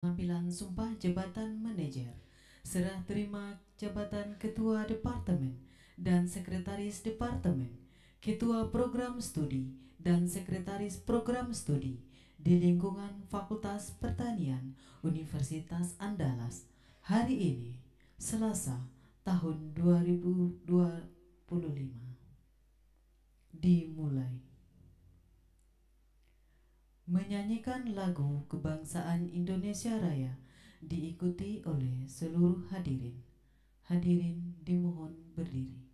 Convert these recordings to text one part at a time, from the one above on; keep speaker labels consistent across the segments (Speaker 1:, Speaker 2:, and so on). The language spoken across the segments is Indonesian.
Speaker 1: Pengambilan sumpah jabatan manajer, serah terima jabatan ketua departemen dan sekretaris departemen, ketua program studi dan sekretaris program studi di lingkungan Fakultas Pertanian Universitas Andalas hari ini, Selasa, tahun 2025. Dimulai. Menyanyikan lagu kebangsaan Indonesia Raya diikuti oleh seluruh hadirin. Hadirin dimohon berdiri.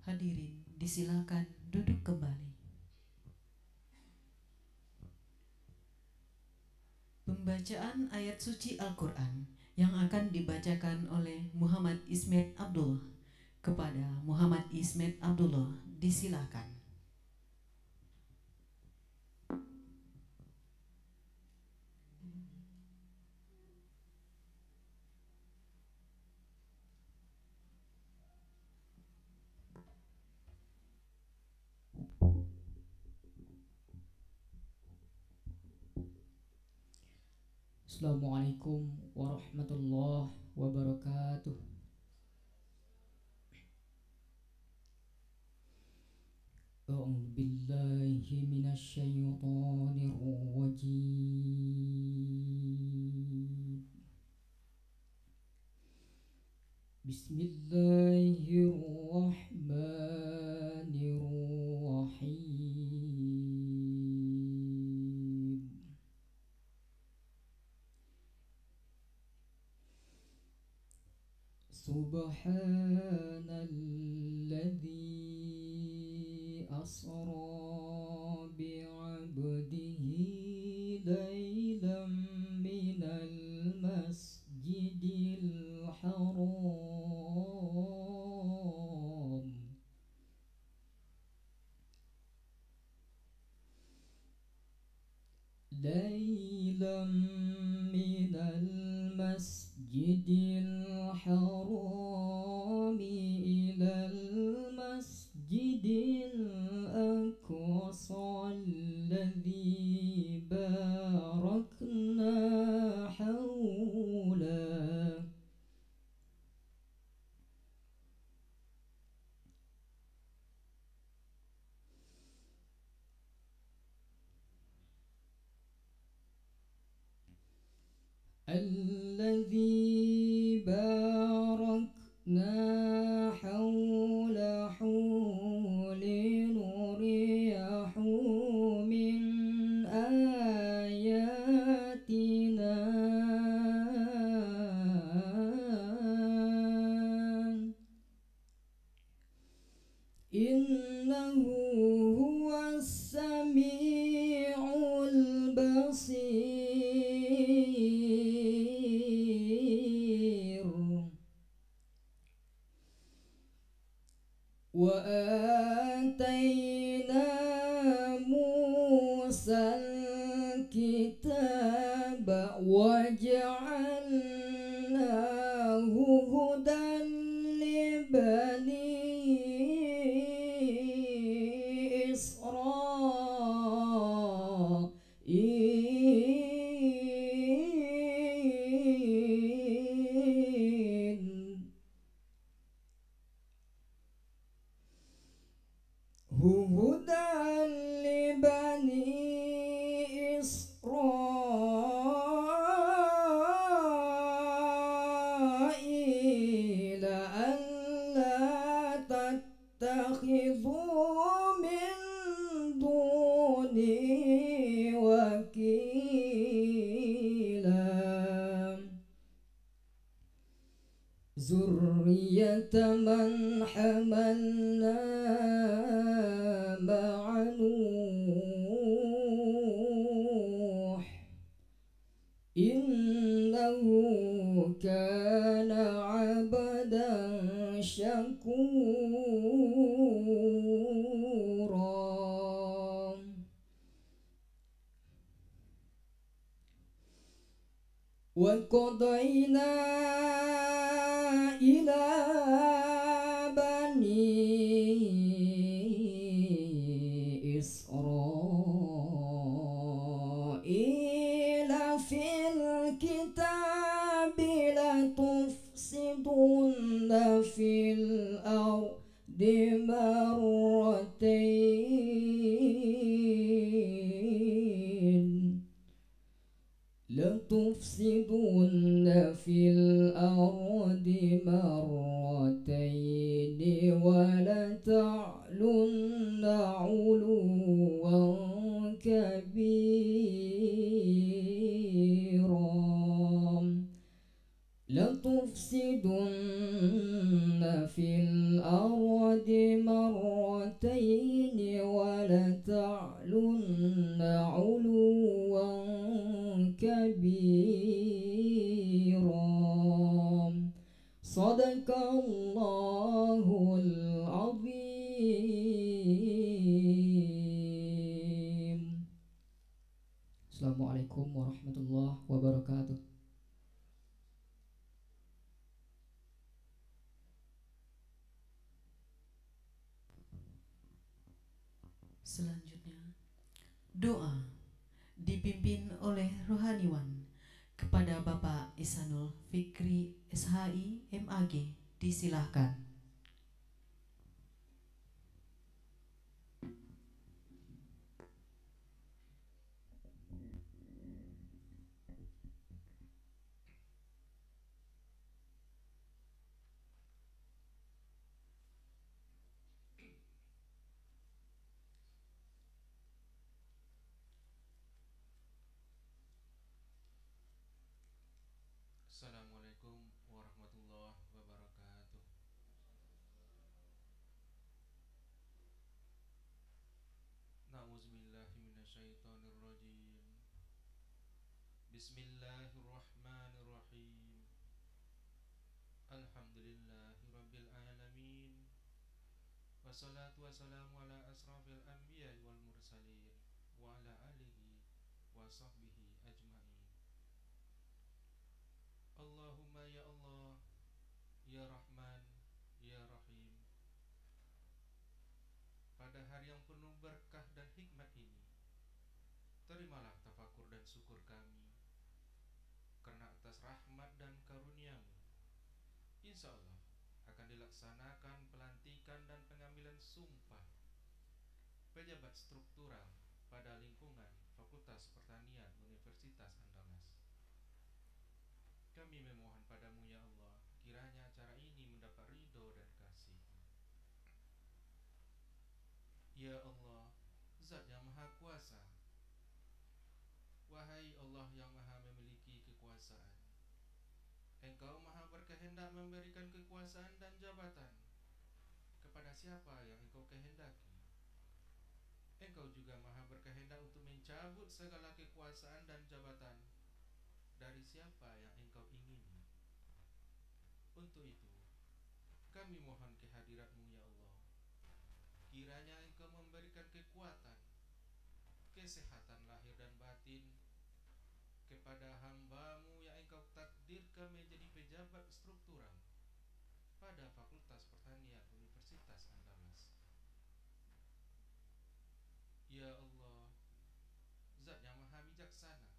Speaker 1: Hadirin disilakan duduk kembali. Pembacaan ayat suci Al-Quran yang akan dibacakan oleh Muhammad Ismet Abdullah. Kepada Muhammad Ismet Abdullah disilakan.
Speaker 2: Assalamualaikum warahmatullahi wabarakatuh. A'udzu billahi minasyaitonir rajim. Bismillahirrahmanirrahim. Subhanalladzi asra bi'abdihi laylam minal masjidil haram ليلا من المسجد الحرام إلى المسجد الأقصى الذي باركنا حوله الذي باركنا حوله لنريه من بصير وآتينا موسى الكتاب وجعلناه هدى لبني إسرائيل هدى لبني إسرائيل ألا تتخذوا من دوني وكيلا ذرية من حملنا مع نوح إنه كان عبدا شكورا وقضينا إلى بني إسرائيل في الكتاب لتفسدن في الأرض مرتين لتفسدن في الأرض مرتين ولتعلن علوا كبيرا لتفسدن في الأرض مرتين ولتعلن علوا كبيرا صدق الله العظيم. Assalamualaikum warahmatullahi wabarakatuh.
Speaker 1: Selanjutnya, doa dipimpin oleh rohaniwan kepada Bapak Ihsanul Fikri SHI MAG. Disilahkan.
Speaker 3: Assalamualaikum warahmatullahi wabarakatuh. Na'udzubillahi minasyaitonirrajim. Bismillahirrahmanirrahim. Alhamdulillahi rabbil alamin. Wassalatu wassalamu ala asrafil anbiya'i wal mursalin wa ala alihi wa sahbihi ajma'in. Allahumma ya Allah, ya Rahman, ya Rahim. Pada hari yang penuh berkah dan hikmat ini, terimalah tafakur dan syukur kami, karena atas rahmat dan karunia-Mu, insya Allah akan dilaksanakan pelantikan dan pengambilan sumpah pejabat struktural pada lingkungan Fakultas Pertanian Universitas Andalas. Kami memohon padamu ya Allah, kiranya acara ini mendapat ridho dan kasih-Mu. Ya Allah, Zat yang Maha Kuasa, wahai Allah yang Maha memiliki kekuasaan, Engkau Maha berkehendak memberikan kekuasaan dan jabatan kepada siapa yang Engkau kehendaki. Engkau juga Maha berkehendak untuk mencabut merebut segala kekuasaan dan jabatan dari siapa yang engkau ingini. Untuk itu, kami mohon kehadirat-Mu ya Allah. Kiranya engkau memberikan kekuatan, kesehatan lahir dan batin kepada hamba-Mu yang engkau takdirkan menjadi pejabat struktural pada Fakultas Pertanian Universitas Andalas. Ya Allah, Zat yang Maha Bijaksana,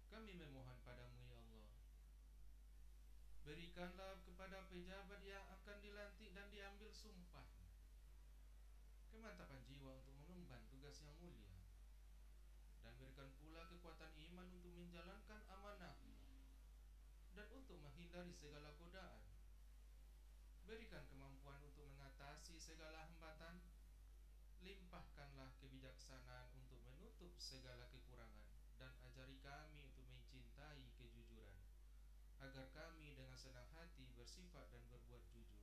Speaker 3: kami memohon padamu ya Allah, berikanlah kepada pejabat yang akan dilantik dan diambil sumpah kemantapan jiwa untuk mengemban tugas yang mulia, dan berikan pula kekuatan iman untuk menjalankan amanah-Mu dan untuk menghindari segala godaan. Berikan kemampuan untuk mengatasi segala hambatan. Limpahkanlah kebijaksanaan untuk menutup segala kekurangan, dan ajari kami untuk mencintai kejujuran, agar kami dengan senang hati bersifat dan berbuat jujur.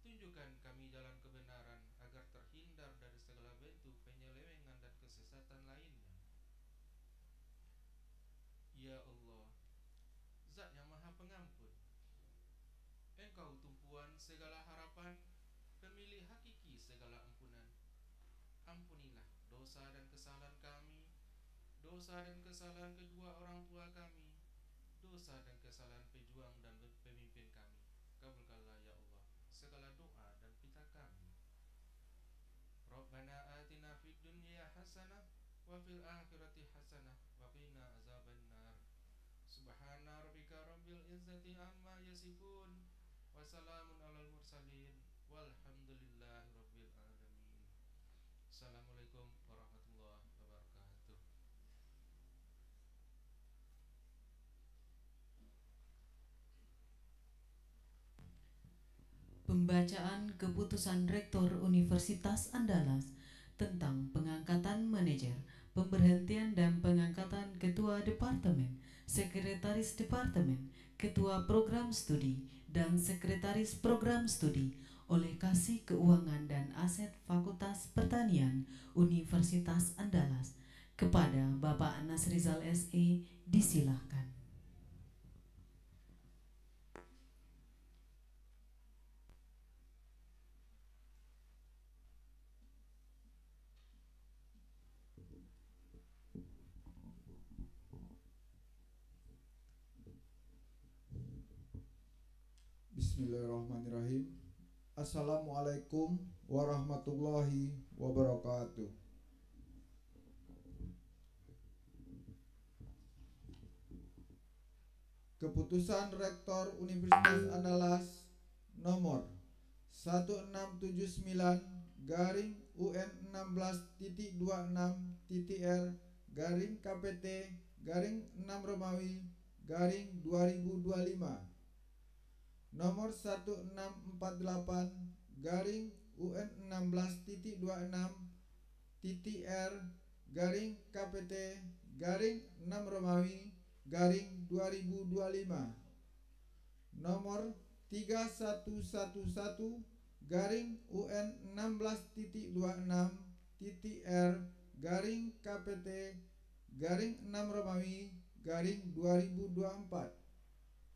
Speaker 3: Tunjukkan kami jalan kebenaran, agar terhindar dari segala bentuk penyelewengan dan kesesatan lainnya. Ya Allah, Zat yang Maha Pengampun, Engkau tumpuan segala harapan, pemilih hakiki segala ampunan. Ampunilah dosa dan kesalahan kami, dosa dan kesalahan kedua orang tua kami, dosa dan kesalahan pejuang dan pemimpin kami. Kabulkanlah ya Allah segala doa dan pita kami. Rabbana atina fid dunya hasanah wa fil akhirati hasanah wa qina azabannar. Subhana rabbika rabbil izzati amma yasifun, wa salamun alal mursalin, walhamdulillahi rabbil alamin. Assalamualaikum warahmatullahi wabarakatuh.
Speaker 1: Pembacaan keputusan Rektor Universitas Andalas tentang pengangkatan manajer, pemberhentian dan pengangkatan Ketua Departemen, Sekretaris Departemen, Ketua Program Studi, dan Sekretaris Program Studi oleh Kasih Keuangan dan Aset Fakultas Pertanian Universitas Andalas kepada Bapak Anas Rizal SE disilahkan.
Speaker 4: Bismillahirrahmanirrahim. Assalamualaikum warahmatullahi wabarakatuh. Keputusan Rektor Universitas Andalas nomor 1649/UN16/TTR/KPT/6 nomor 1648/UN16/TTR/KPT/6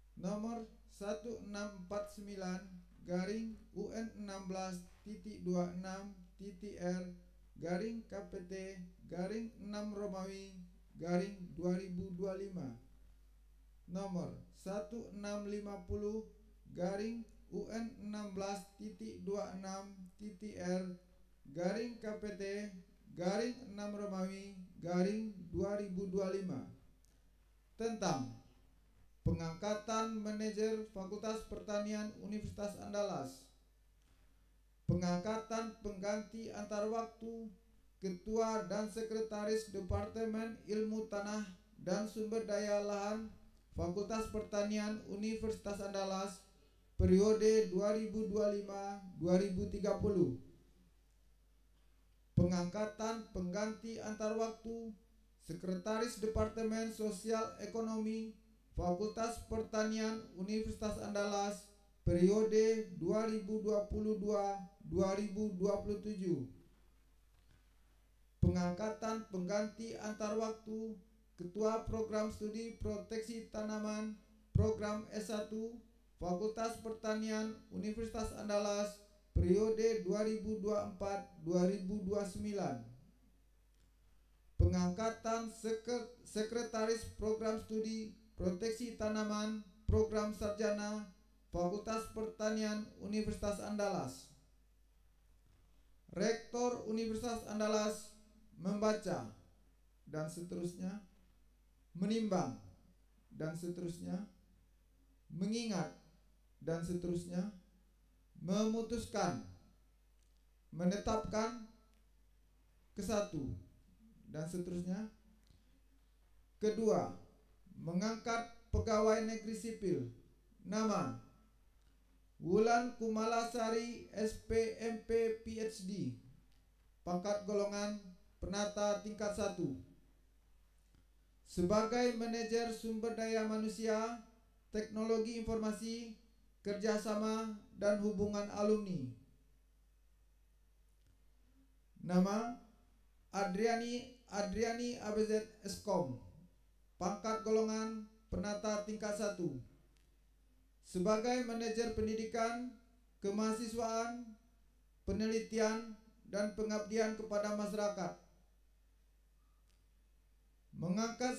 Speaker 4: nomor 3111/UN16/TTR/KPT/6 nomor 1649/UN16/TTR/KPT/6 nomor 1650/UN16/TTR/KPT/6 tentang pengangkatan manajer Fakultas Pertanian Universitas Andalas, pengangkatan pengganti antar waktu Ketua dan Sekretaris Departemen Ilmu Tanah dan Sumber Daya Lahan Fakultas Pertanian Universitas Andalas periode 2025-2030, pengangkatan pengganti antar waktu Sekretaris Departemen Sosial Ekonomi Fakultas Pertanian Universitas Andalas periode 2022-2027, pengangkatan pengganti antar waktu Ketua Program Studi Proteksi Tanaman Program S1 Fakultas Pertanian Universitas Andalas periode 2024-2029. Pengangkatan Sekretaris Program Studi Proteksi Tanaman Program Sarjana Fakultas Pertanian Universitas Andalas. Rektor Universitas Andalas membaca dan seterusnya, menimbang dan seterusnya, mengingat dan seterusnya, memutuskan, menetapkan kesatu dan seterusnya. Kedua, mengangkat pegawai negeri sipil nama Wulan Kumalasari SPMP PhD, pangkat golongan penata tingkat 1, sebagai manajer sumber daya manusia, teknologi informasi, kerjasama dan hubungan alumni. Nama Adriani ABZ Eskom, pangkat golongan penata tingkat 1, sebagai manajer pendidikan, kemahasiswaan, penelitian dan pengabdian kepada masyarakat. Mengangkat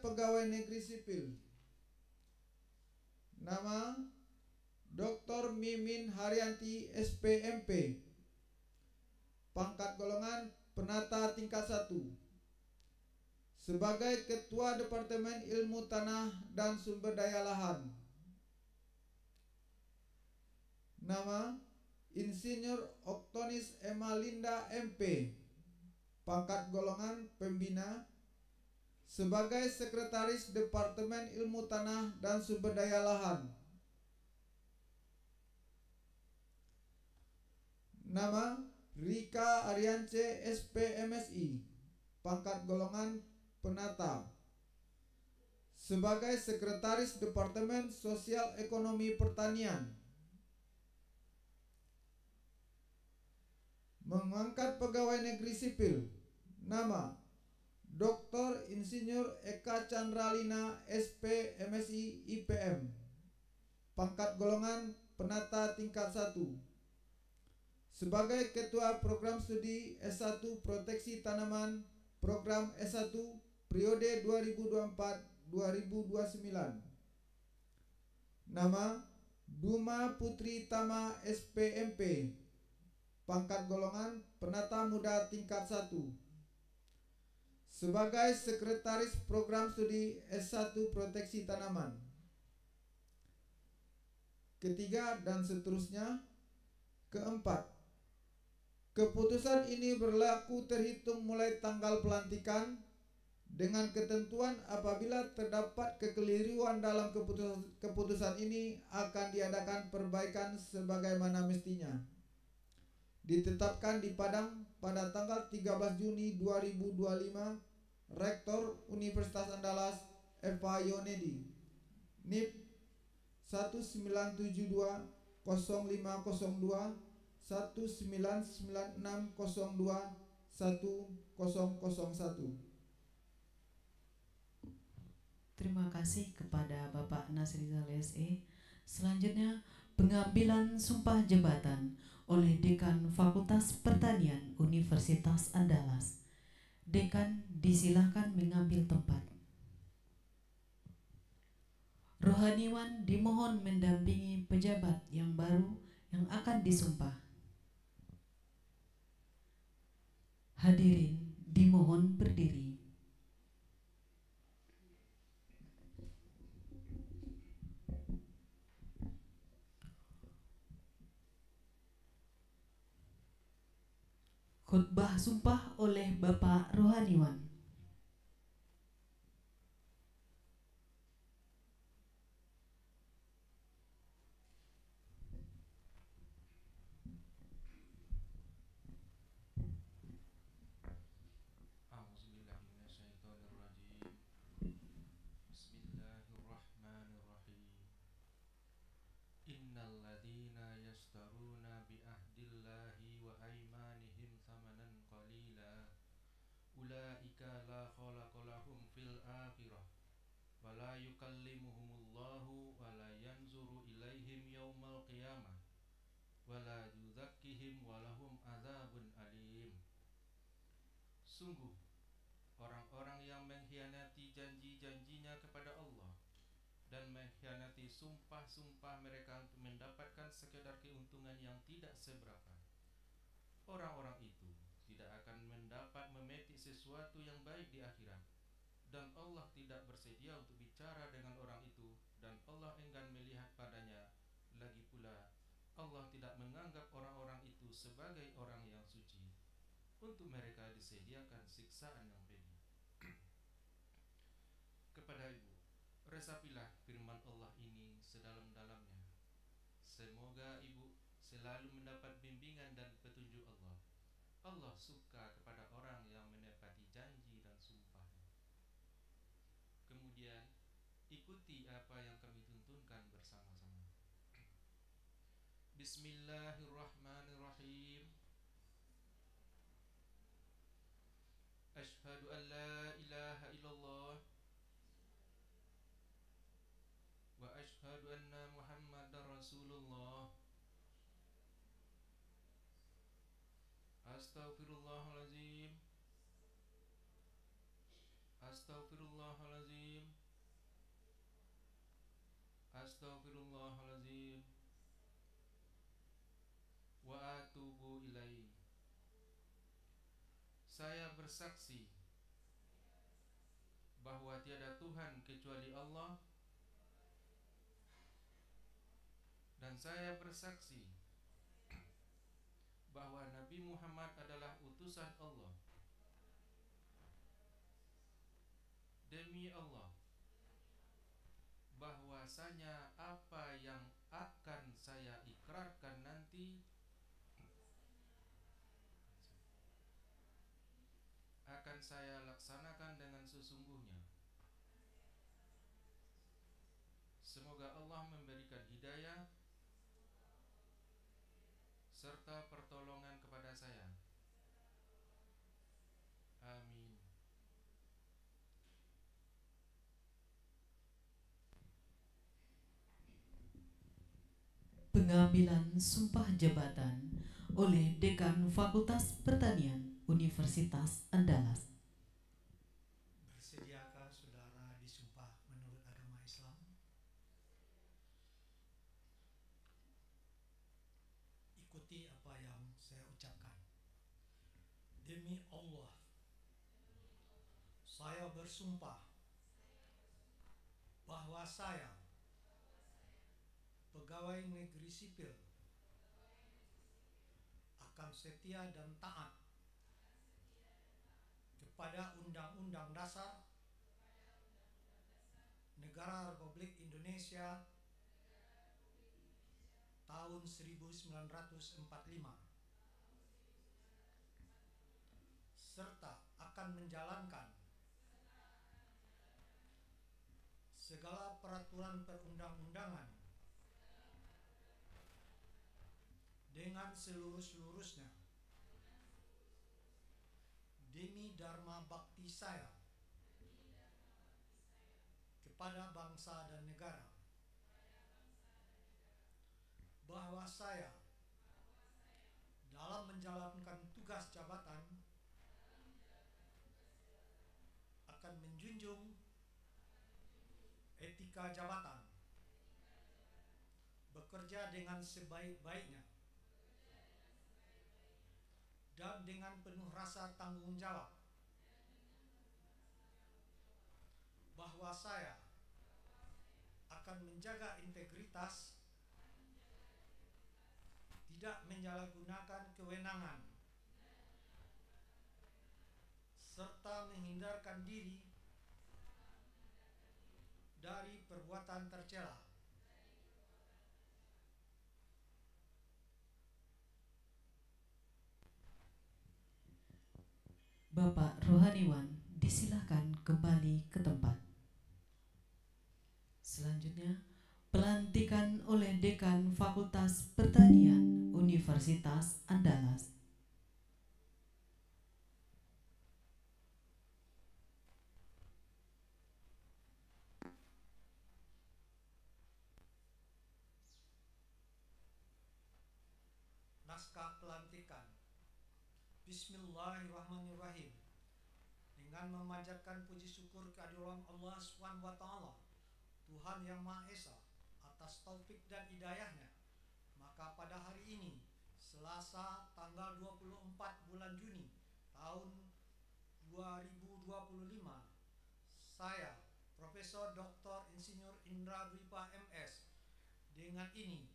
Speaker 4: pegawai negeri sipil nama Dr. Mimin Haryanti SPMP, pangkat golongan penata tingkat 1, sebagai Ketua Departemen Ilmu Tanah dan Sumber Daya Lahan. Nama Insinyur Oktonis Emalinda MP, pangkat golongan pembina, sebagai Sekretaris Departemen Ilmu Tanah dan Sumber Daya Lahan. Nama Rika Ariance SPMSI, pangkat golongan penata, sebagai Sekretaris Departemen Sosial Ekonomi Pertanian. Mengangkat pegawai negeri sipil nama Dr. Insinyur Eka Chandralina SPMSI IPM, pangkat golongan penata tingkat 1, sebagai Ketua Program Studi S1 Proteksi Tanaman Program S1 periode 2024-2029. Nama Duma Putri Tama SPMP, pangkat golongan penata muda tingkat 1, sebagai Sekretaris Program Studi S1 Proteksi Tanaman. Ketiga dan seterusnya. Keempat, keputusan ini berlaku terhitung mulai tanggal pelantikan, dengan ketentuan apabila terdapat kekeliruan dalam keputusan ini akan diadakan perbaikan sebagaimana mestinya. Ditetapkan di Padang pada tanggal 13 Juni 2025, Rektor Universitas Andalas Eva Yonedi, NIP 1972 0502 199602 1001.
Speaker 1: Terima kasih kepada Bapak Nasrizal SE. Selanjutnya, pengambilan sumpah jabatan oleh Dekan Fakultas Pertanian Universitas Andalas. Dekan disilahkan mengambil tempat. Rohaniwan dimohon mendampingi pejabat yang baru yang akan disumpah. Hadirin dimohon berdiri. Khutbah sumpah oleh Bapak Rohaniwan.
Speaker 3: Innalladzina yashtaruna bi ahdillahi wa aymanihim thamanan wala yukallimuhumullahu wala yanzuru ilaihim yaumal qiyamah wala yuzakkihim walahum adzabun alim. Sungguh orang-orang yang mengkhianati janji-janjinya kepada Allah dan mengkhianati sumpah-sumpah mereka untuk mendapatkan sekedar keuntungan yang tidak seberapa, orang-orang itu tidak akan mendapat memetik sesuatu yang baik di akhirat, dan Allah tidak bersedia untuk bicara dengan orang itu, dan Allah enggan melihat padanya. Lagi pula Allah tidak menganggap orang-orang itu sebagai orang yang suci. Untuk mereka disediakan siksaan yang pedih. Kepada ibu, resapilah firman Allah ini sedalam-dalamnya. Semoga ibu selalu mendapat bimbingan dan petunjuk Allah. Allah suka kepada orang yang menepati janji dan sumpahnya. Kemudian ikuti apa yang kami tuntunkan bersama-sama. Bismillahirrahmanirrahim. Asyhadu an la ilaha illallah wa asyhadu anna Muhammadar Rasulullah. Astaghfirullahalazim. Astaghfirullahalazim. Astaghfirullahalazim. Wa atubu ilaihi. Saya bersaksi bahwa tiada Tuhan kecuali Allah, dan saya bersaksi bahwa Nabi Muhammad adalah utusan Allah. Demi Allah, bahwasanya apa yang akan saya ikrarkan nanti akan saya laksanakan dengan sesungguhnya. Semoga Allah memberikan hidayah serta pertolongan kepada saya. Amin.
Speaker 1: Pengambilan sumpah jabatan oleh Dekan Fakultas Pertanian Universitas Andalas.
Speaker 5: Bersediakah saudara disumpah menurut agama Islam? Ikuti apa yang saya ucapkan. Demi Allah, saya bersumpah bahwa saya, pegawai negeri sipil, akan setia dan taat kepada Undang-Undang Dasar Negara Republik Indonesia tahun 1945, serta akan menjalankan segala peraturan perundang-undangan dengan seluruh-seluruhnya demi dharma bakti saya kepada bangsa dan negara, bahwa saya dalam menjalankan tugas jabatan akan menjunjung etika jabatan, bekerja dengan sebaik-baiknya dan dengan penuh rasa tanggung jawab, bahwa saya akan menjaga integritas, tidak menyalahgunakan kewenangan, serta menghindarkan diri dari perbuatan tercela.
Speaker 1: Bapak Rohaniwan disilahkan kembali ke tempat. Selanjutnya, pelantikan oleh Dekan Fakultas Pertanian Universitas Andalas.
Speaker 5: naskah pelantikan. Bismillahirrahmanirrahim. Dengan memanjatkan puji syukur kehadiran Allah SWT, Tuhan Yang Maha Esa, atas taufik dan hidayahnya, maka pada hari ini, Selasa tanggal 24 bulan Juni tahun 2025, saya, Profesor Dr. Insinyur Indra Dwipa MS, dengan ini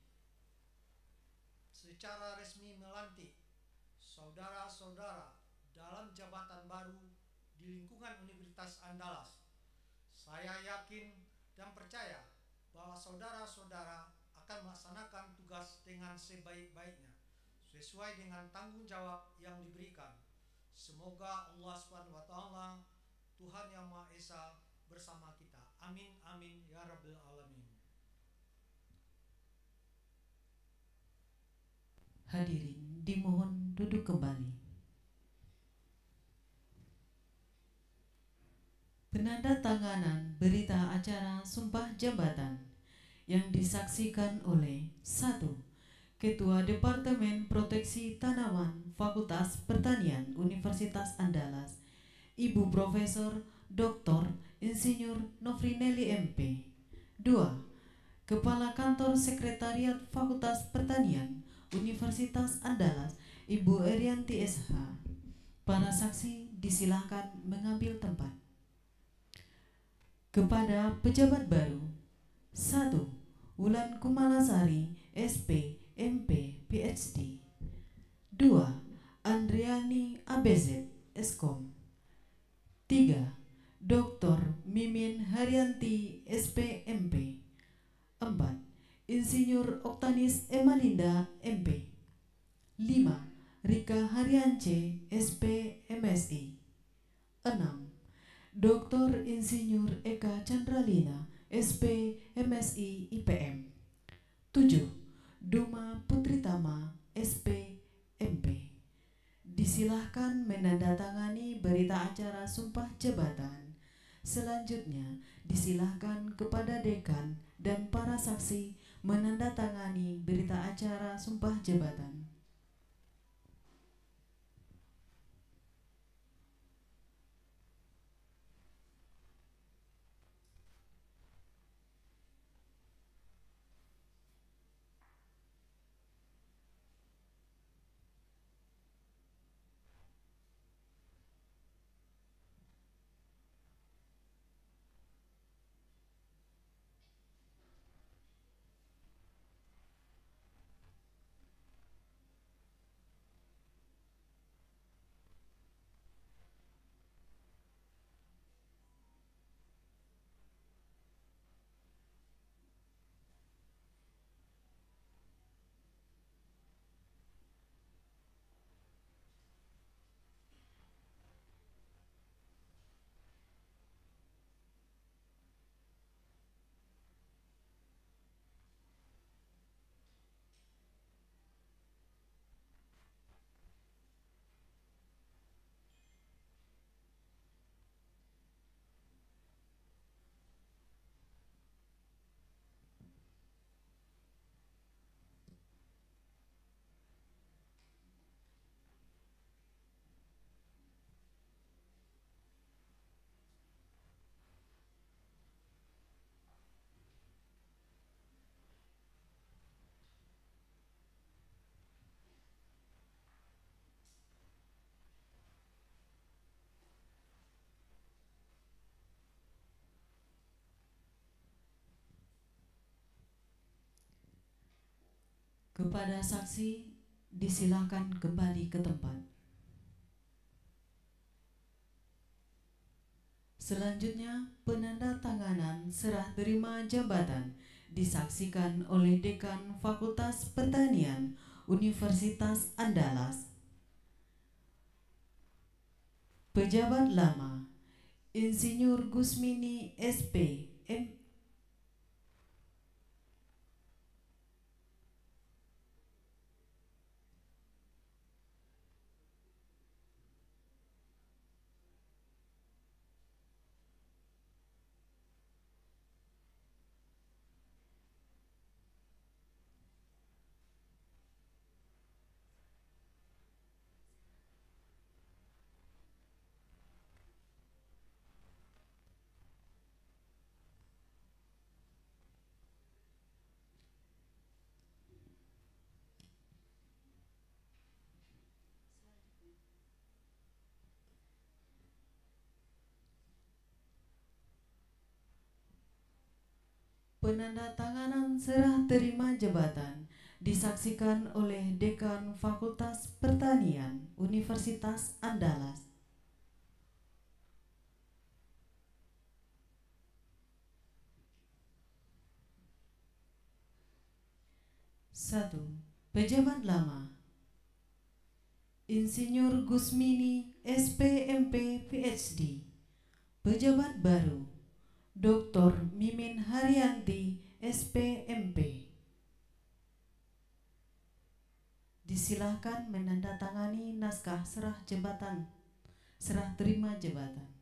Speaker 5: secara resmi melantik saudara-saudara dalam jabatan baru di lingkungan Universitas Andalas. Saya yakin dan percaya bahwa saudara-saudara akan melaksanakan tugas dengan sebaik-baiknya, sesuai dengan tanggung jawab yang diberikan. Semoga Allah SWT, Tuhan Yang Maha Esa, bersama kita. Amin, amin, ya Rabbil Alamin.
Speaker 1: Hadirin dimohon duduk kembali. Penandatanganan berita acara sumpah jabatan yang disaksikan oleh 1. Ketua Departemen Proteksi Tanaman Fakultas Pertanian Universitas Andalas, Ibu Profesor Dr. Insinyur Nofrinelli MP. 2. Kepala Kantor Sekretariat Fakultas Pertanian Universitas Andalas, Ibu Erianti SH. Para saksi disilahkan mengambil tempat. Kepada pejabat baru: 1. Wulan Kumalasari, SP, MP, PhD. 2. Andriani ABZ, Eskom. 3. Dr. Mimin Haryanti, SP, MP. 4. Insinyur Oktanis Emalinda, MP. 5. Rika Haryance, SP, MSI. 6. Dr. Insinyur Eka Chandralina, SP, MSI, IPM. 7. Duma Putritama, SP, MP. Disilahkan menandatangani berita acara sumpah jabatan. Selanjutnya, disilahkan kepada dekan dan para saksi menandatangani berita acara sumpah jabatan. Kepada saksi disilahkan kembali ke tempat. Selanjutnya, penandatanganan serah terima jabatan disaksikan oleh Dekan Fakultas Pertanian Universitas Andalas. Pejabat lama: Insinyur Gusmini SP, Penandatanganan serah terima jabatan disaksikan oleh Dekan Fakultas Pertanian Universitas Andalas. 1. Pejabat lama Insinyur Gusmini SPMP PhD. Pejabat baru Dr. Mimin Haryanti SPMP. Disilahkan menandatangani naskah serah terima jabatan.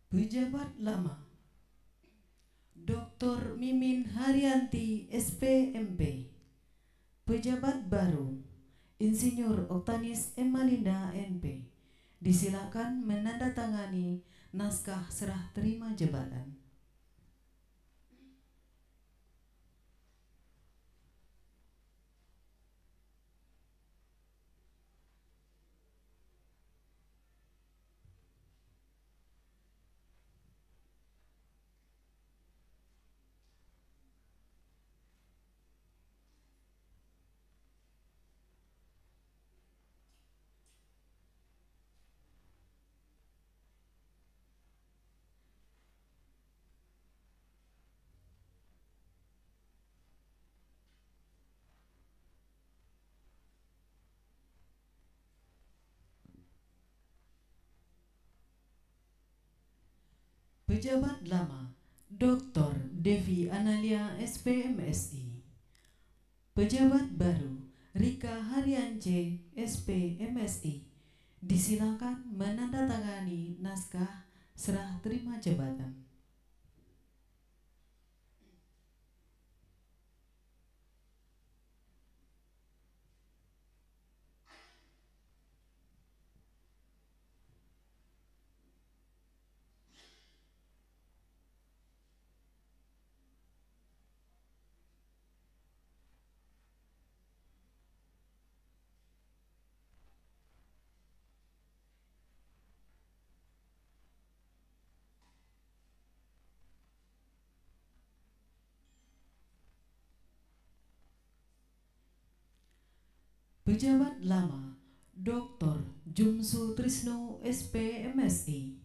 Speaker 1: Pejabat lama Dr. Mimin Haryanti SPMP. Pejabat baru Insinyur Oktanis Emalinda NP. Disilakan menandatangani naskah serah terima jabatan. Pejabat lama Dr. Devi Analia SPMSI. Pejabat baru Rika Haryance SPMSI. Disilakan menandatangani naskah serah terima jabatan. Pejabat lama Dr. Jumsu Trisno SPMSI.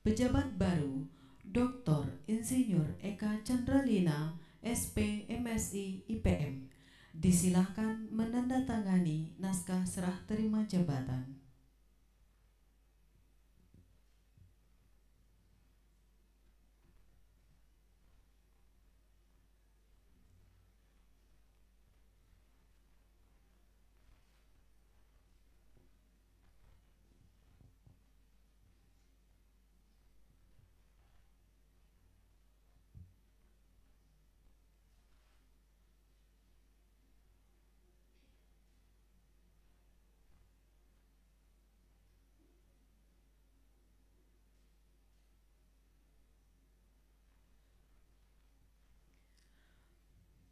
Speaker 1: Pejabat baru Dr. Insinyur Eka Chandralina SPMSI IPM. Disilahkan menandatangani naskah serah terima jabatan.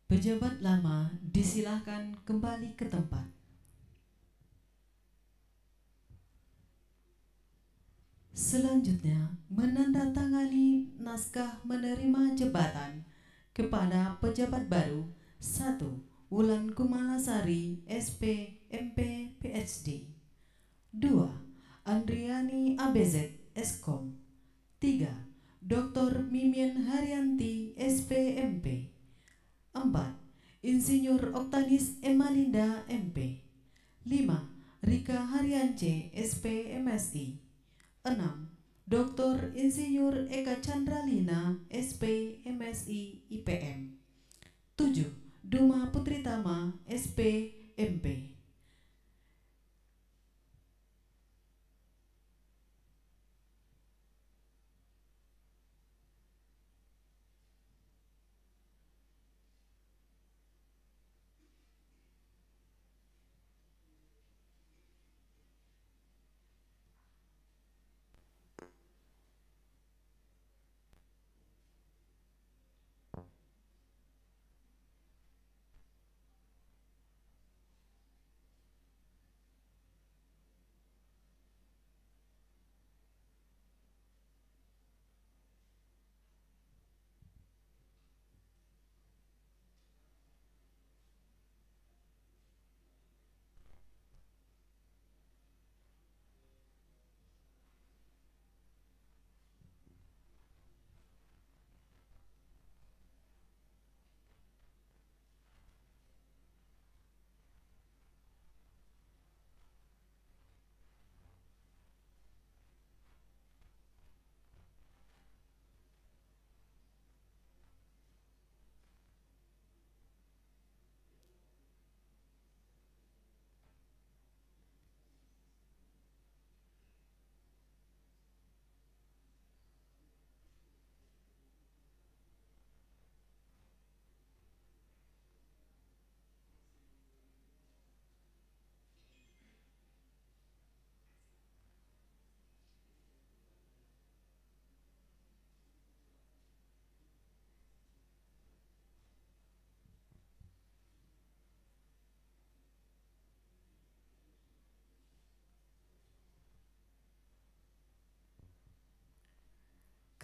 Speaker 1: Pejabat lama disilahkan kembali ke tempat. Selanjutnya, menandatangani naskah menerima jabatan kepada pejabat baru 1. Wulan Kumalasari SPMP PhD. 2. Andriani ABZ Eskom. 3. Dr. Mimin Haryanti SPMP. 4. Insinyur Oktanis Emalinda MP. 5. Rika Haryance SPMSI. 6. Dr. Insinyur Eka Chandralina, SP, MSI, IPM. 7. Duma Putritama, SP, MP.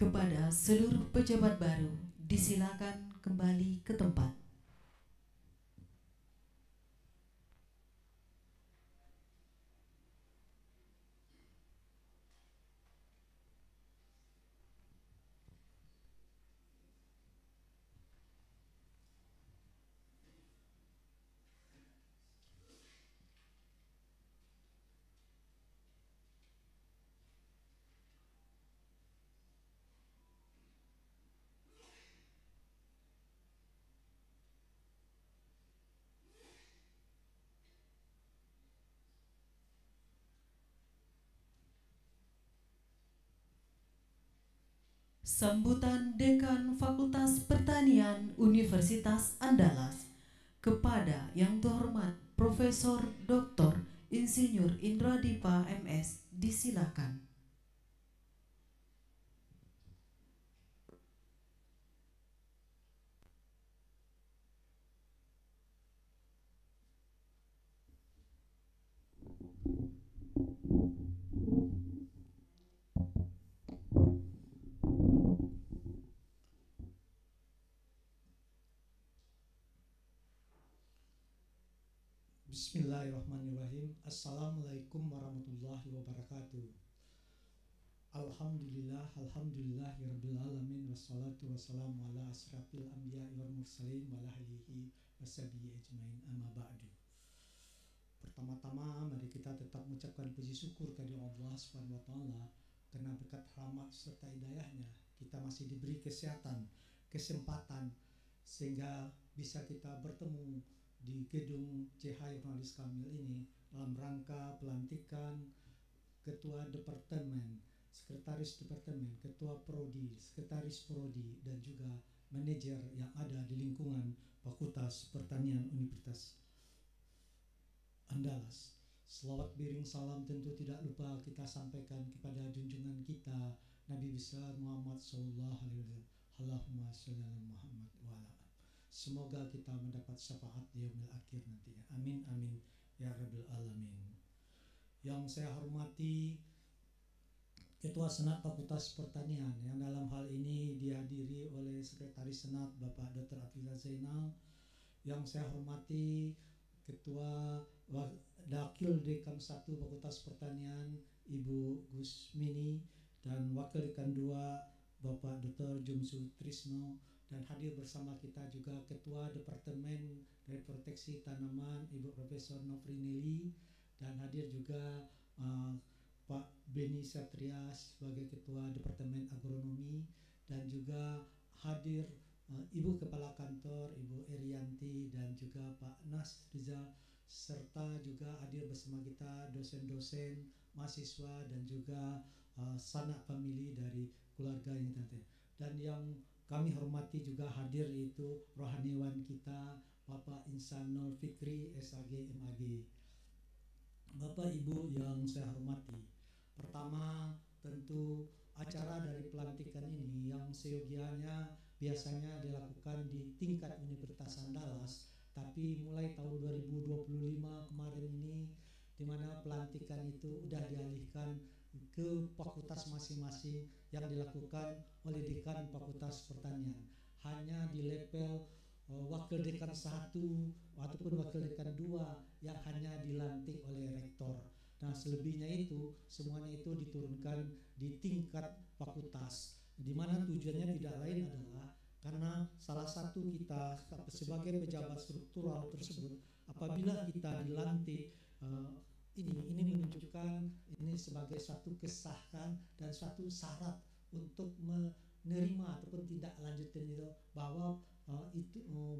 Speaker 1: Kepada seluruh pejabat baru, disilakan kembali ke tempat. Sambutan Dekan Fakultas Pertanian Universitas Andalas kepada Yang Terhormat Profesor Dr. Insinyur Indra Dipa MS disilakan.
Speaker 5: Bismillahirrahmanirrahim. Assalamualaikum warahmatullahi wabarakatuh. Alhamdulillah, alhamdulillahirabbil alamin, wassalatu wassalamu ala asrafil anbiya'i wal mursalin wa ala alihi washabihi ajmain, amma ba'du. Pertama-tama mari kita tetap mengucapkan puji syukur kepada Allah Subhanahu wa taala karena berkat rahmat serta hidayahnya kita masih diberi kesehatan, kesempatan sehingga bisa kita bertemu di gedung CH Jurnalis Kamil ini dalam rangka pelantikan Ketua Departemen, Sekretaris Departemen, Ketua Prodi, Sekretaris Prodi, dan juga manajer yang ada di lingkungan Fakultas Pertanian Universitas Andalas. Selawat biring salam tentu tidak lupa kita sampaikan kepada junjungan kita Nabi besar Muhammad sallallahu alaihi wasallam. Allahumma shalli ala Muhammad wa ala. Semoga kita mendapat syafaat di yaumil akhir nantinya. Amin amin ya rabbil alamin. Yang saya hormati Ketua Senat Fakultas Pertanian yang dalam hal ini dihadiri oleh Sekretaris Senat Bapak Dr. Afizah Zainal. Yang saya hormati Ketua Dakil Dekan 1 Fakultas Pertanian Ibu Gusmini dan Wakil Dekan 2 Bapak Dr. Jumsu Trisno, dan hadir bersama kita juga Ketua Departemen dari Proteksi Tanaman Ibu Profesor Nofrinelli, dan hadir juga Pak Beni Satria sebagai Ketua Departemen Agronomi, dan juga hadir Ibu Kepala Kantor, Ibu Erianti, dan juga Pak Nas Rizal, serta juga hadir bersama kita dosen-dosen, mahasiswa, dan juga sanak famili dari keluarga ini tante. Dan yang kami hormati juga hadir yaitu rohaniwan kita Bapak Insanul Fikri SAG MAG. Bapak Ibu yang saya hormati, pertama tentu acara dari pelantikan ini yang seyogianya biasanya dilakukan di tingkat Universitas Andalas, tapi mulai tahun 2025 kemarin ini, di mana pelantikan itu sudah dialihkan ke fakultas masing-masing yang dilakukan oleh dekan Fakultas Pertanian, hanya di level wakil dekan 1 ataupun wakil dekan 2 yang hanya dilantik oleh rektor. Nah, selebihnya itu semuanya itu diturunkan di tingkat fakultas, di mana tujuannya tidak lain adalah karena salah satu kita sebagai pejabat struktural tersebut, apabila kita dilantik, ini menunjukkan ini sebagai satu kesahkan dan satu syarat untuk menerima ataupun tidak lanjutin itu, bahwa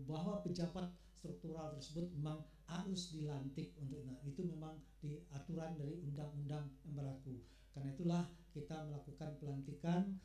Speaker 5: bahwa pejabat struktural tersebut memang harus dilantik untuk itu memang di aturan dari undang-undang yang berlaku. Karena itulah kita melakukan pelantikan,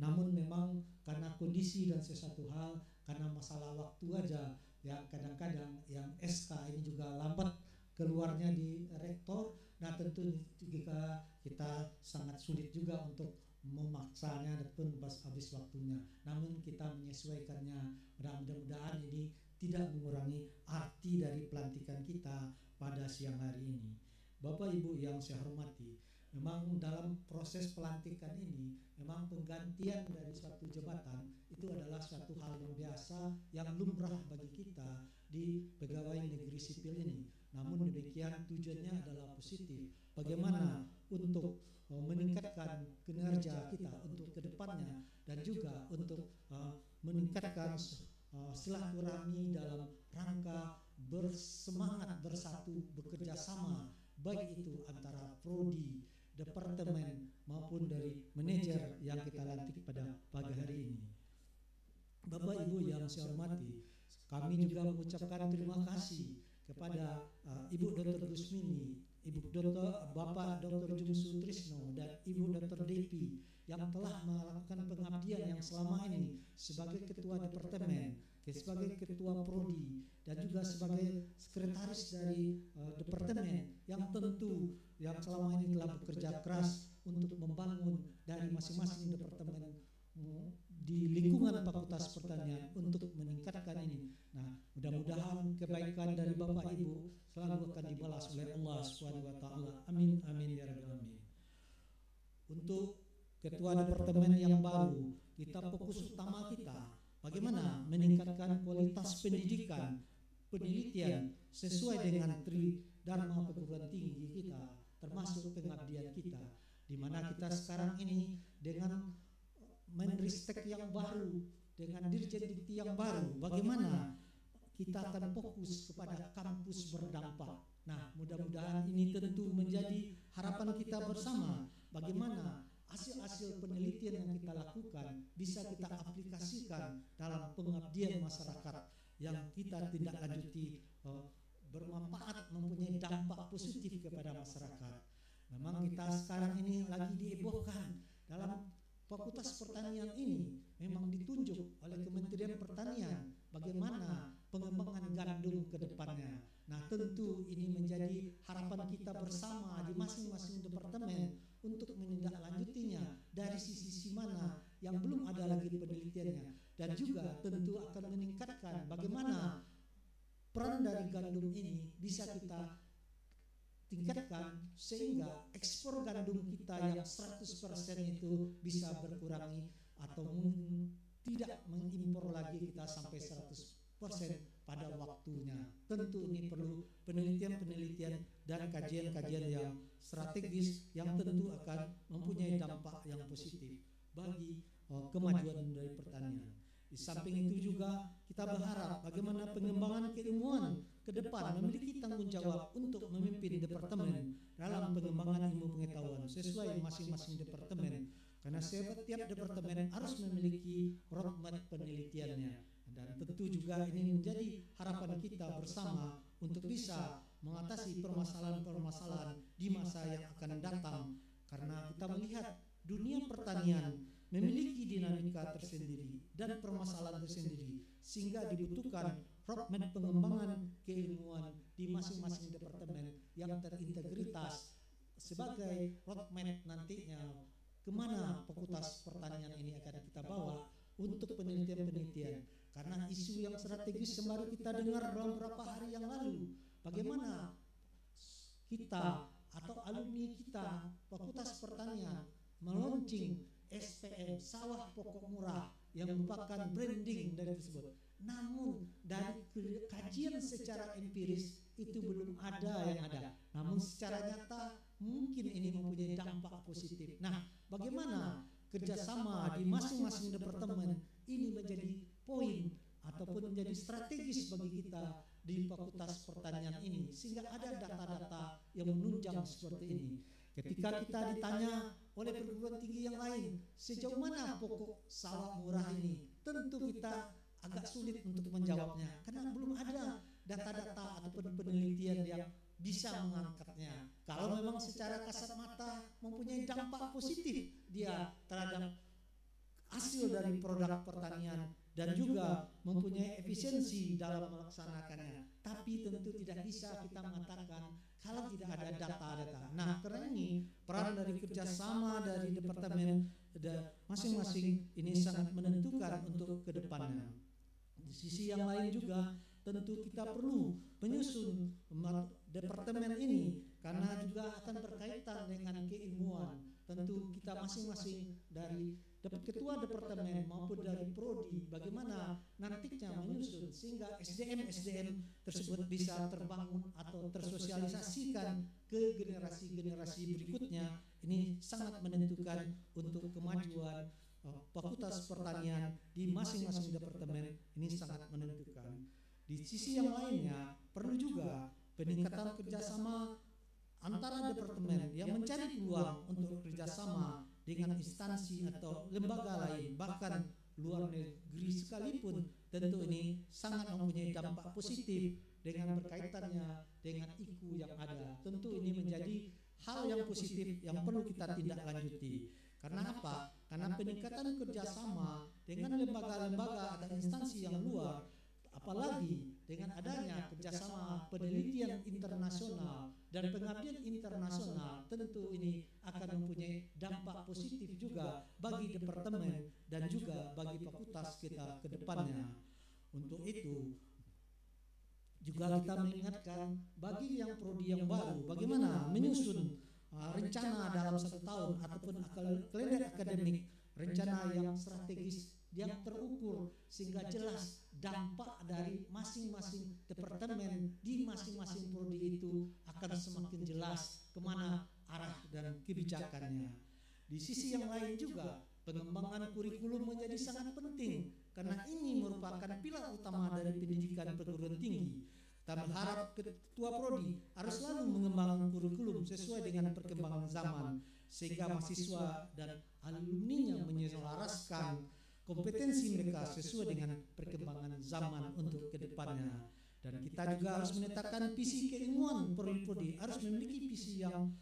Speaker 5: namun memang karena kondisi dan sesuatu hal, karena masalah waktu aja yang kadang-kadang yang SK ini juga lambat keluarnya di rektor. Nah, tentu jika kita sangat sulit juga untuk memaksanya ataupun pas habis waktunya. Namun kita menyesuaikannya. Mudah-mudahan ini tidak mengurangi arti dari pelantikan kita pada siang hari ini. Bapak Ibu yang saya hormati, memang dalam proses pelantikan ini, memang penggantian dari suatu jabatan itu adalah suatu hal yang biasa, yang lumrah bagi kita di pegawai negeri sipil ini. Namun demikian tujuannya adalah positif. Bagaimana untuk meningkatkan kinerja kita untuk kedepannya, dan juga untuk meningkatkan silaturahmi dalam rangka bersemangat bersatu bekerja sama, baik itu antara prodi, departemen maupun dari manajer yang kita lantik pada pagi hari ini. Bapak Ibu yang saya hormati, kami juga mengucapkan terima kasih kepada Ibu Dr. Gusmini, Ibu Dr. Bapak Dr. Jungsu Trisno, dan Ibu Dr. Depi yang telah melakukan pengabdian yang selama ini sebagai ketua departemen, sebagai ketua prodi, dan juga sebagai sekretaris dari departemen, yang tentu yang selama ini telah bekerja keras untuk membangun dari masing-masing departemen di lingkungan Fakultas Pertanian untuk meningkatkan ini. Nah, mudah-mudahan kebaikan dari Bapak Ibu selalu akan dibalas oleh Allah Subhanahu wa taala. Amin amin ya rabbal alamin. Untuk ketua departemen yang baru, kita fokus utama kita bagaimana meningkatkan kualitas pendidikan, penelitian sesuai dengan Tridharma perguruan tinggi kita, termasuk pengabdian kita, di mana kita sekarang ini dengan Menristek yang baru, dengan Dirjen Dikti yang baru, bagaimana kita akan fokus kepada kampus berdampak. Nah, mudah-mudahan ini tentu menjadi harapan kita bersama, bagaimana hasil-hasil penelitian yang kita lakukan bisa kita aplikasikan dalam pengabdian masyarakat yang kita tindak lanjuti, bermanfaat, mempunyai dampak positif kepada masyarakat. Memang kita sekarang ini lagi dihebohkan dalam Fakultas Pertanian ini memang ditunjuk oleh Kementerian Pertanian bagaimana pengembangan gandum ke depannya. Nah, tentu ini menjadi harapan kita bersama di masing-masing departemen untuk menindaklanjutinya dari sisi mana yang belum ada lagi penelitiannya, dan juga tentu akan meningkatkan bagaimana peran dari gandum ini bisa kita tingkatkan sehingga ekspor gandum kita yang 100% itu bisa berkurangi atau tidak mengimpor lagi kita sampai 100% pada waktunya. Tentu ini perlu penelitian-penelitian dan kajian-kajian yang strategis yang tentu akan mempunyai dampak yang positif bagi kemajuan dari pertanian. Di samping itu juga kita berharap bagaimana pengembangan keilmuan ke depan memiliki tanggung jawab untuk memimpin departemen dalam pengembangan ilmu pengetahuan sesuai masing-masing departemen, karena setiap departemen harus memiliki roadmap penelitiannya. Dan tentu juga ini menjadi harapan kita bersama untuk bisa mengatasi permasalahan-permasalahan di masa yang akan datang, karena kita melihat dunia pertanian memiliki dinamika tersendiri dan permasalahan tersendiri, sehingga dibutuhkan roadmap pengembangan keilmuan di masing-masing departemen yang terintegritas sebagai roadmap nantinya kemana Fakultas Pertanian ini akan kita bawa untuk penelitian-penelitian. Karena isu yang strategis yang baru kita dengar dalam beberapa hari yang lalu, bagaimana kita atau alumni kita Fakultas Pertanian meluncing SPM sawah pokok murah yang merupakan branding dari tersebut. Namun dari kajian secara empiris itu belum ada yang ada. Namun secara nyata mungkin ini mempunyai dampak positif. Nah, bagaimana kerjasama di masing-masing departemen ini menjadi poin ataupun menjadi strategis bagi kita di Fakultas Pertanian ini, sehingga ada data-data yang menunjang seperti ini. Ketika kita ditanya oleh perguruan tinggi yang lain sejauh mana pokok sawah murah ini, tentu kita agak sulit untuk menjawabnya karena belum ada data-data ataupun penelitian yang bisa mengangkatnya. Kalau memang secara kasat mata mempunyai dampak positif dia terhadap hasil dari produk pertanian dan juga mempunyai efisiensi dalam melaksanakannya, tapi tentu tidak bisa kita mengatakan kalau tidak ada data-data. Nah, karena ini peran dari kerjasama dari departemen dan masing-masing ini sangat menentukan untuk kedepannya. Di sisi yang lain juga tentu kita perlu menyusun departemen ini karena juga akan berkaitan dengan keilmuan. Tentu kita masing-masing dari ketua departemen maupun dari prodi bagaimana nantinya menyusun sehingga SDM tersebut bisa terbangun atau tersosialisasikan ke generasi-generasi berikutnya. Ini sangat menentukan untuk kemajuan Fakultas Pertanian di masing-masing departemen, ini sangat menentukan. Di sisi yang lainnya perlu juga peningkatan kerjasama antara departemen yang mencari peluang untuk kerjasama dengan instansi atau lembaga lain, bahkan luar negeri sekalipun. Tentu ini sangat mempunyai dampak positif dengan berkaitannya dengan IKU yang ada. Tentu ini menjadi hal yang positif yang perlu kita tindak lanjuti. Karena apa? Karena peningkatan kerjasama dengan lembaga-lembaga atau instansi yang luar, apalagi dengan adanya kerjasama penelitian internasional dan pengabdian internasional, tentu ini akan mempunyai dampak positif juga bagi departemen dan juga bagi fakultas kita ke depannya. Untuk itu juga kita mengingatkan bagi yang prodi yang baru bagaimana menyusun rencana dalam 1 tahun ataupun kalender akademik, rencana yang strategis, yang terukur sehingga jelas dampak dari masing-masing departemen di masing-masing prodi itu akan semakin jelas kemana arah dan kebijakannya. Di sisi yang lain juga pengembangan kurikulum menjadi sangat penting karena ini merupakan pilar utama dari pendidikan perguruan tinggi. Kita berharap ketua prodi harus selalu mengembangkan kurikulum sesuai dengan perkembangan zaman sehingga mahasiswa dan alumninya menyelaraskan kompetensi mereka sesuai dengan perkembangan zaman untuk kedepannya. Dan kita juga harus menetapkan visi keilmuan prodi-prodi harus memiliki visi yang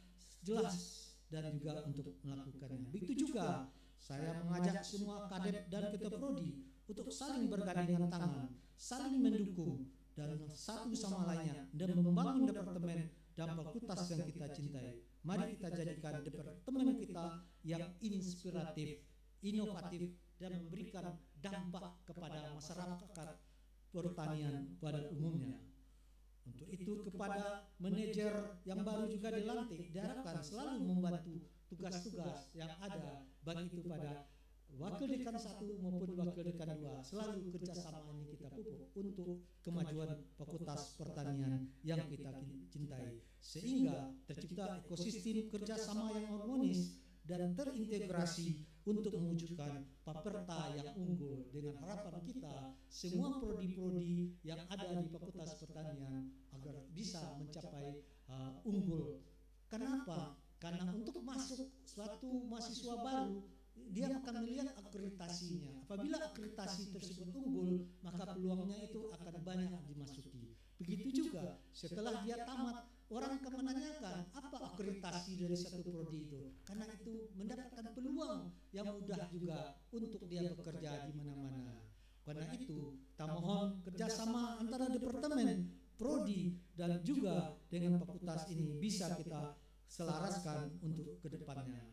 Speaker 5: jelas dan juga untuk melakukannya. Begitu juga saya mengajak semua kadep dan ketua prodi untuk saling bergandengan tangan, saling mendukung dan satu sama lainnya dan membangun departemen dan fakultas yang kita cintai. Mari kita jadikan departemen kita yang inspiratif, inovatif dan memberikan dampak kepada masyarakat pertanian pada umumnya. Untuk itu kepada manajer yang baru juga dilantik diharapkan selalu membantu tugas-tugas yang ada, baik itu pada wakil dekan 1 maupun wakil dekan 2. Selalu kerjasama ini kita pupuk untuk kemajuan fakultas pertanian yang kita cintai, sehingga tercipta ekosistem kerjasama yang harmonis dan terintegrasi untuk mewujudkan Paperta yang unggul. Dengan harapan kita semua prodi-prodi yang ada di fakultas pertanian agar bisa mencapai unggul Kenapa? Karena untuk masuk suatu mahasiswa baru, dia akan melihat akreditasinya. Apabila akreditasi tersebut unggul, maka peluangnya itu akan banyak dimasuki. Begitu juga setelah dia tamat, orang akan menanyakan apa akreditasi dari satu prodi itu. Karena itu mendapatkan peluang yang mudah juga untuk dia bekerja di mana-mana. Karena itu, kita mohon kerjasama antara departemen, prodi, dan juga dengan fakultas ini bisa kita selaraskan untuk kedepannya.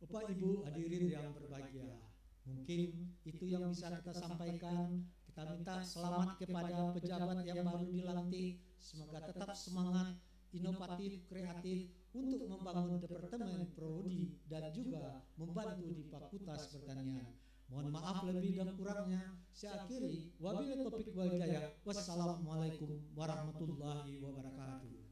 Speaker 5: Bapak Ibu hadirin yang berbahagia, mungkin itu yang bisa kita sampaikan. Kita minta selamat kepada pejabat yang baru dilantik. Semoga tetap semangat, inovatif, kreatif untuk membangun departemen prodi dan juga membantu di Fakultas Pertanian. Mohon maaf lebih dan kurangnya. Saya akhiri. Wabillahi taufiq wal hidayah. Wassalamualaikum warahmatullahi wabarakatuh.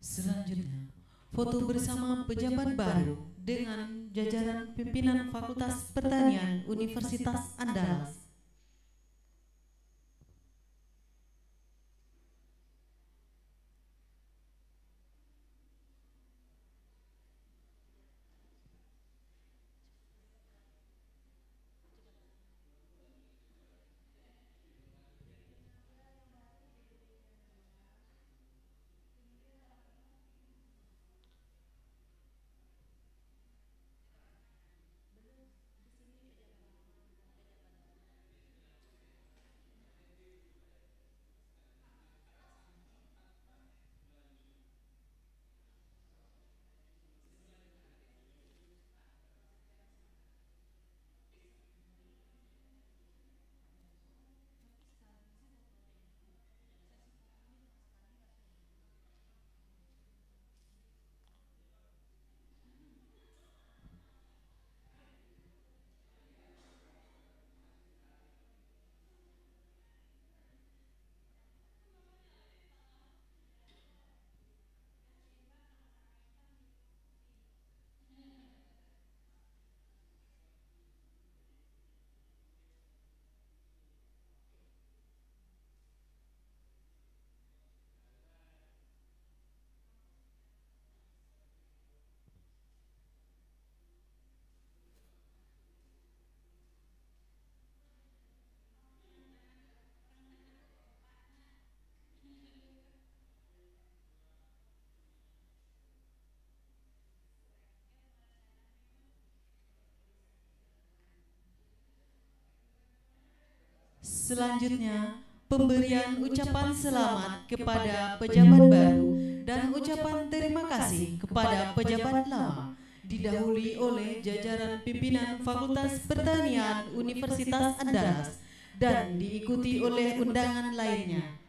Speaker 1: Selanjutnya, foto bersama pejabat baru dengan jajaran pimpinan Fakultas Pertanian Universitas Andalas. Selanjutnya, pemberian ucapan selamat kepada pejabat baru dan ucapan terima kasih kepada pejabat lama didahului oleh jajaran pimpinan Fakultas Pertanian Universitas Andalas dan diikuti oleh undangan lainnya.